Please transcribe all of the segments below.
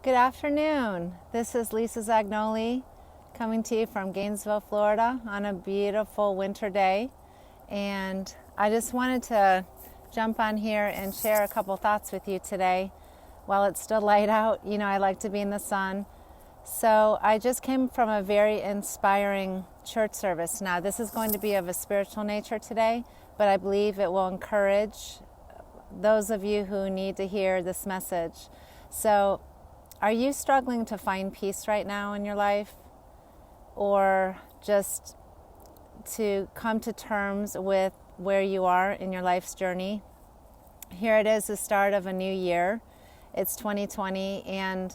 Good afternoon. This is Lisa Zagnoli coming to you from Gainesville, Florida on a beautiful winter day. And I just wanted to jump on here and share a couple thoughts with you today while it's still light out. You know, I like to be in the sun. So I just came from a very inspiring church service. Now, this is going to be of a spiritual nature today, but I believe it will encourage those of you who need to hear this message. So, are you struggling to find peace right now in your life? Or just to come to terms with where you are in your life's journey? Here it is, the start of a new year. It's 2020, and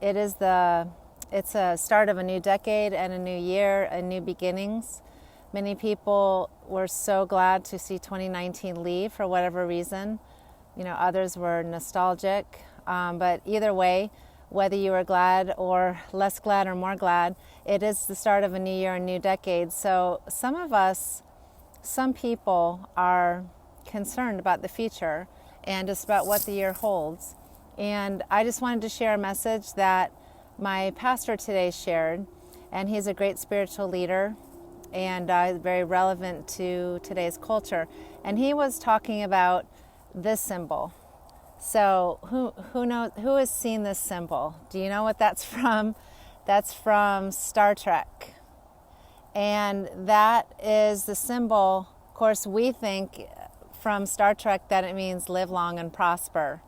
it's a start of a new decade and a new year and new beginnings. Many people were so glad to see 2019 leave for whatever reason. You know, others were nostalgic. But either way, whether you are glad or less glad or more glad, it is the start of a new year and new decade. So some people are concerned about the future and just about what the year holds. And I just wanted to share a message that my pastor today shared, and he's a great spiritual leader and very relevant to today's culture. And he was talking about this symbol. So who has seen this symbol? Do you know what that's from? That's from Star Trek. And that is the symbol. Of course, we think from Star Trek that it means live long and prosper.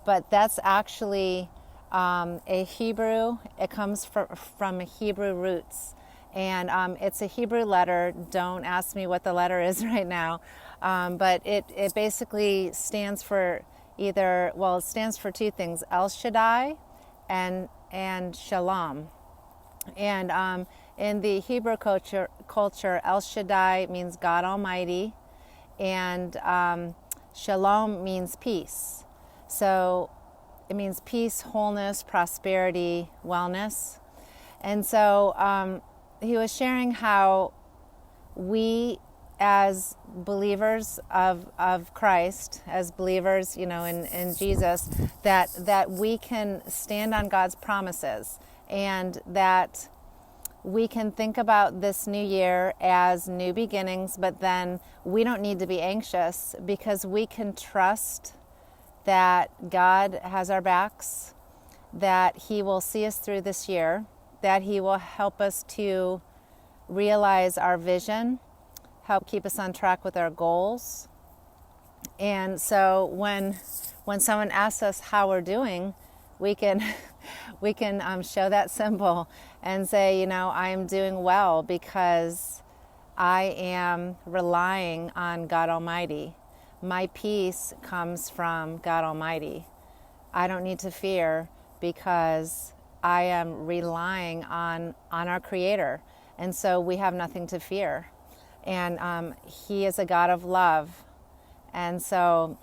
But that's actually a Hebrew. It comes from Hebrew roots. And it's a Hebrew letter. Don't ask me what the letter is right now. But it basically stands for it stands for two things: El Shaddai and Shalom. And in the Hebrew culture, El Shaddai means God Almighty, and Shalom means peace. So it means peace, wholeness, prosperity, wellness. And so he was sharing how we, as believers of Christ, as believers, you know, in Jesus, that we can stand on God's promises, and that we can think about this new year as new beginnings, but then we don't need to be anxious because we can trust that God has our backs, that He will see us through this year, that He will help us to realize our vision, help keep us on track with our goals. And so when someone asks us how we're doing, we can show that symbol and say, you know, I am doing well because I am relying on God Almighty. My peace comes from God Almighty. I don't need to fear because I am relying on our Creator. And so we have nothing to fear. And He is a God of love. And so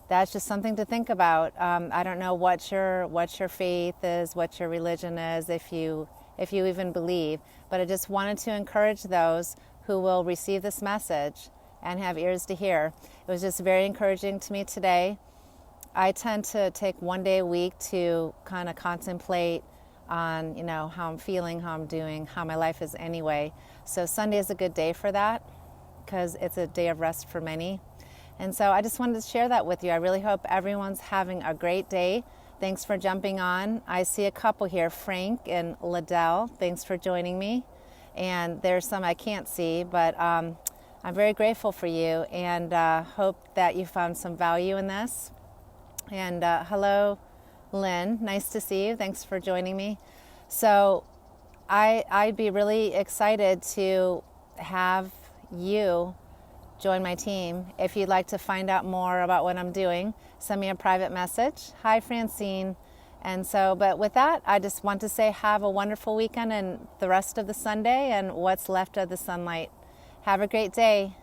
that's just something to think about. I don't know what your faith is, what your religion is, if you even believe. But I just wanted to encourage those who will receive this message and have ears to hear. It was just very encouraging to me today. I tend to take one day a week to kind of contemplate on, you know, how I'm feeling, how I'm doing, how my life is anyway. So Sunday is a good day for that because it's a day of rest for many. And so I just wanted to share that with you. I really hope everyone's having a great day. Thanks for jumping on. I see a couple here, Frank and Liddell. Thanks for joining me. And there's some I can't see, but I'm very grateful for you, and hope that you found some value in this. And hello, Lynn. Nice to see you. Thanks for joining me. So I'd be really excited to have you join my team. If you'd like to find out more about what I'm doing, send me a private message. Hi, Francine. And so, but with that, I just want to say have a wonderful weekend and the rest of the Sunday and what's left of the sunlight. Have a great day.